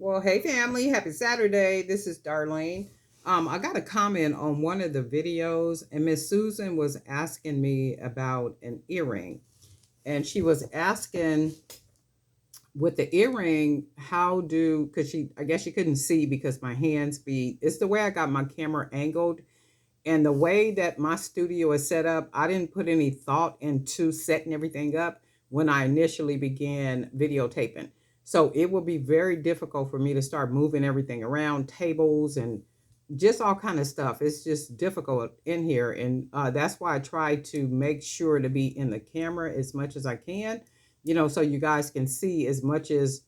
Well, hey family, happy Saturday. This is Darlene. I got a comment on one of the videos, and Miss Susan was asking me about an earring. And she was asking with the earring, how do, because I guess she couldn't see because my hands it's the way I got my camera angled. And the way that my studio is set up, I didn't put any thought into setting everything up when I initially began videotaping. So it will be very difficult for me to start moving everything around, tables and just all kind of stuff. It's just difficult in here. And that's why I try to make sure to be in the camera as much as I can, so you guys can see as much as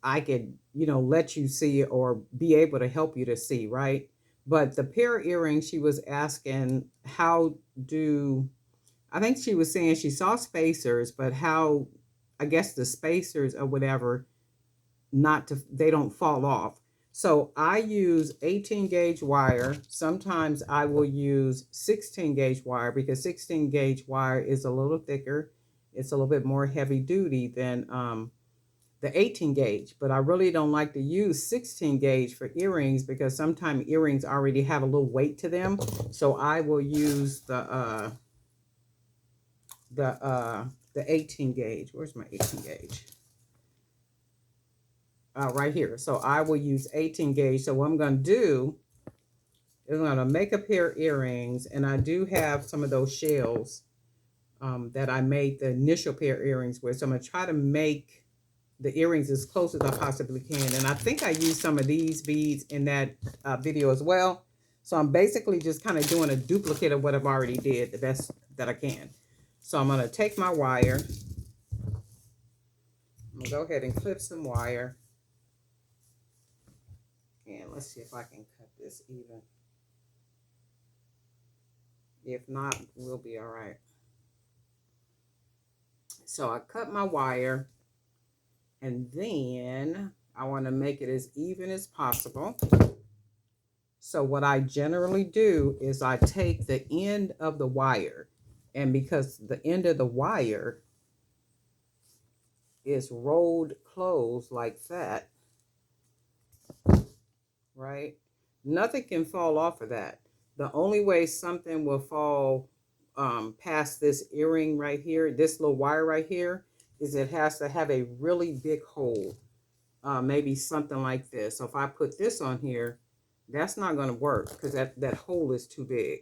I could, let you see or be able to help you to see, right? But the pair of earrings, she was asking, how do, I think she was saying she saw spacers, but how, I guess the spacers or whatever, they don't fall off. So I use 18 gauge wire. Sometimes I will use 16 gauge wire because 16 gauge wire is a little thicker. It's a little bit more heavy duty than the 18 gauge, but I really don't like to use 16 gauge for earrings because sometimes earrings already have a little weight to them. So I will use the uh the 18 gauge. Where's my 18 gauge? Right here. So I will use 18 gauge. So what I'm going to do is I'm going to make a pair of earrings, and I do have some of those shells that I made the initial pair of earrings with. So I'm going to try to make the earrings as close as I possibly can. And I think I used some of these beads in that video as well. So I'm basically just kind of doing a duplicate of what I've already did the best that I can. So I'm going to take my wire. I'm going to go ahead and clip some wire. And let's see if I can cut this even. If not, we'll be all right. So I cut my wire, and then I want to make it as even as possible. So what I generally do is I take the end of the wire, and because the end of the wire is rolled closed like that, right? Nothing can fall off of that. The only way something will fall past this earring right here, this little wire right here, is it has to have a really big hole. Maybe something like this. So if I put this on here, that's not going to work because that hole is too big.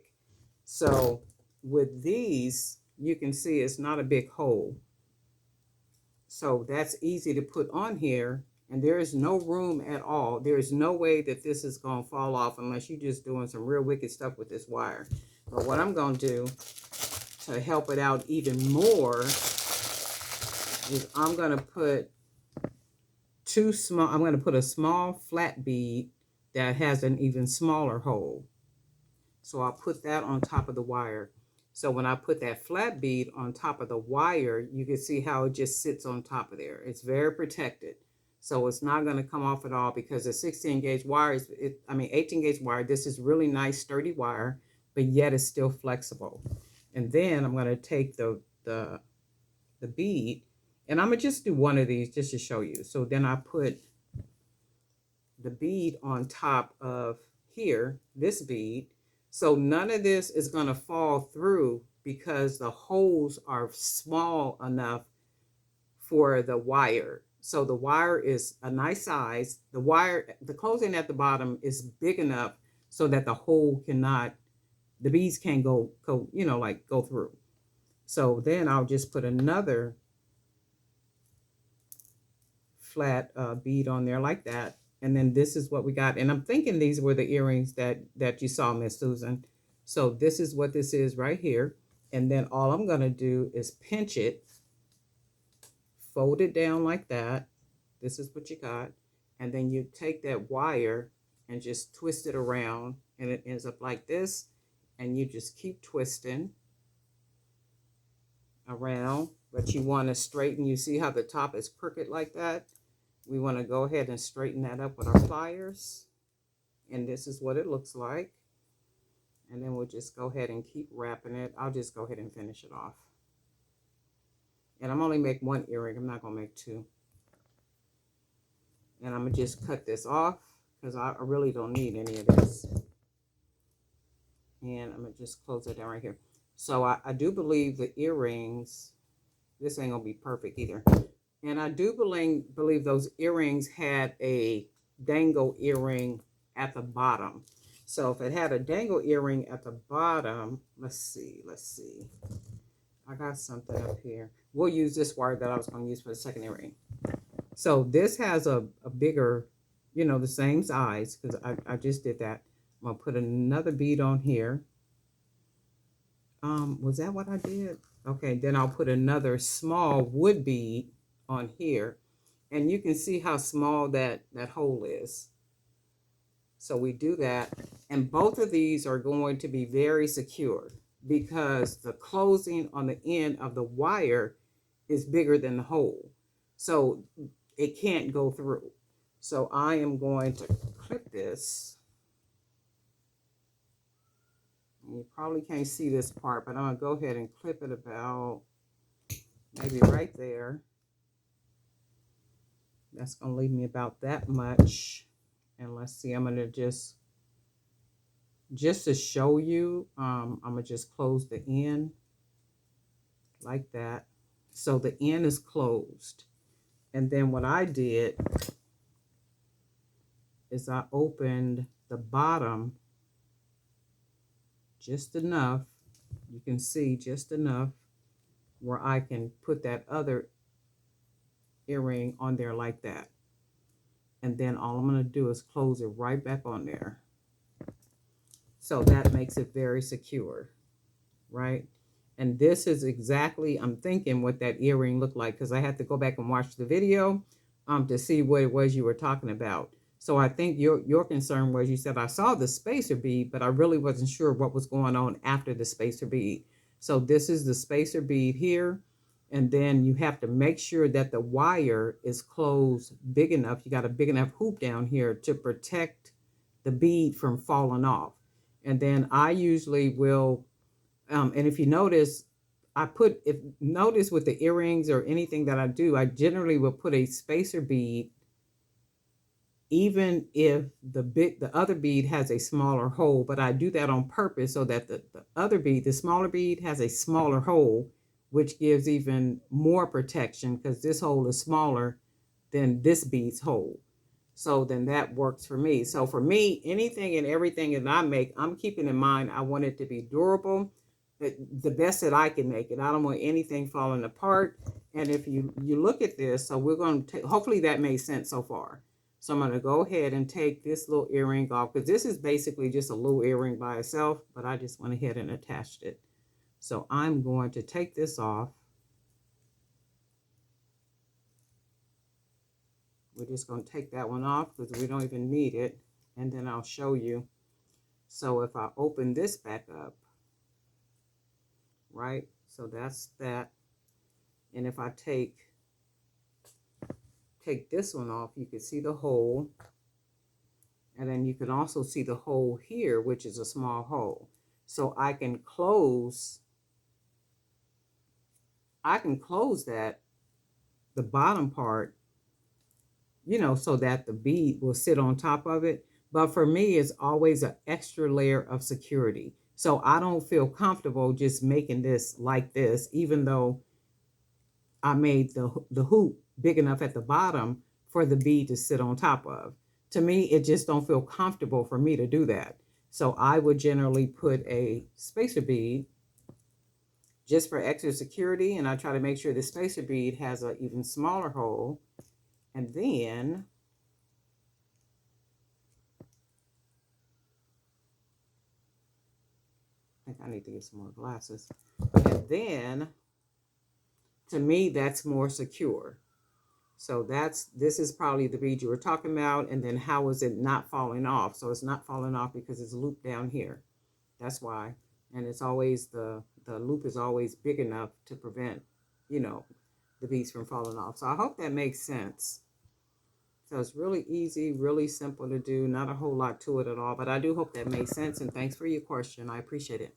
So with these, you can see it's not a big hole. So that's easy to put on here. And there is no room at all. There is no way that this is going to fall off unless you're just doing some real wicked stuff with this wire. But what I'm going to do to help it out even more is I'm going to put I'm going to put a small flat bead that has an even smaller hole. So I'll put that on top of the wire. So when I put that flat bead on top of the wire, you can see how it just sits on top of there. It's very protected. So it's not going to come off at all because the 16 gauge wire 18 gauge wire, this is really nice, sturdy wire, but yet it's still flexible. And then I'm going to take the bead, and I'm going to just do one of these just to show you. So then I put the bead on top of here, this bead. So none of this is going to fall through because the holes are small enough for the wire. So the wire is a nice size. The closing at the bottom is big enough so that the hole cannot, the beads can't go, like go through. So then I'll just put another flat bead on there like that. And then this is what we got. And I'm thinking these were the earrings that you saw, Miss Susan. So this is what this is right here. And then all I'm going to do is pinch it, fold it down like that. This is what you got. And then you take that wire and just twist it around, and it ends up like this. And you just keep twisting around, but you want to straighten. You see how the top is crooked like that? We want to go ahead and straighten that up with our pliers. And this is what it looks like. And then we'll just go ahead and keep wrapping it. I'll just go ahead and finish it off. And I'm only make one earring. I'm not going to make two. And I'm going to just cut this off because I really don't need any of this. And I'm going to just close it down right here. So I do believe the earrings, this ain't going to be perfect either. And I do believe those earrings had a dangle earring at the bottom. So if it had a dangle earring at the bottom, let's see. I got something up here. We'll use this wire that I was going to use for the second earring. So this has a bigger, you know, the same size, because I just did that. I'm going to put another bead on here. Was that what I did? Okay, then I'll put another small wood bead on here. And you can see how small that hole is. So we do that. And both of these are going to be very secure because the closing on the end of the wire is bigger than the hole. So it can't go through. So I am going to clip this. You probably can't see this part, but I'm going to go ahead and clip it about maybe right there. That's going to leave me about that much. And let's see, I'm going to just to show you, I'm going to just close the end like that. So the end is closed. And then what I did is I opened the bottom just enough. You can see just enough where I can put that other earring on there like that. And then all I'm going to do is close it right back on there. So that makes it very secure, right? And this is exactly, I'm thinking what that earring looked like, because I had to go back and watch the video to see what it was you were talking about. So I think your concern was, you said, I saw the spacer bead, but I really wasn't sure what was going on after the spacer bead. So this is the spacer bead here. And then you have to make sure that the wire is closed big enough. You got a big enough hoop down here to protect the bead from falling off. And then I usually will, and if you notice, notice with the earrings or anything that I do, I generally will put a spacer bead, even if the other bead has a smaller hole, but I do that on purpose so that the other bead, the smaller bead, has a smaller hole, which gives even more protection because this hole is smaller than this bead's hole. So then that works for me. So for me, anything and everything that I make, I'm keeping in mind, I want it to be durable, the best that I can make it. I don't want anything falling apart. And if you look at this, so we're going to, hopefully that made sense so far. So I'm going to go ahead and take this little earring off, because this is basically just a little earring by itself, but I just went ahead and attached it. So I'm going to take this off. We're just going to take that one off because we don't even need it. And then I'll show you. So if I open this back up, right? So that's that. And if I take this one off, you can see the hole. And then you can also see the hole here, which is a small hole. So I can close that, the bottom part, you know, so that the bead will sit on top of it. But for me, it's always an extra layer of security. So I don't feel comfortable just making this like this, even though I made the hoop big enough at the bottom for the bead to sit on top of. To me, it just don't feel comfortable for me to do that. So I would generally put a spacer bead just for extra security, and I try to make sure the spacer bead has an even smaller hole. And then I think I need to get some more glasses. And then, to me, that's more secure. So this is probably the bead you were talking about. And then how is it not falling off? So it's not falling off because it's looped down here. That's why. And it's always, the loop is always big enough to prevent, you know, the beads from falling off. So I hope that makes sense. So it's really easy, really simple to do. Not a whole lot to it at all. But I do hope that made sense. And thanks for your question. I appreciate it.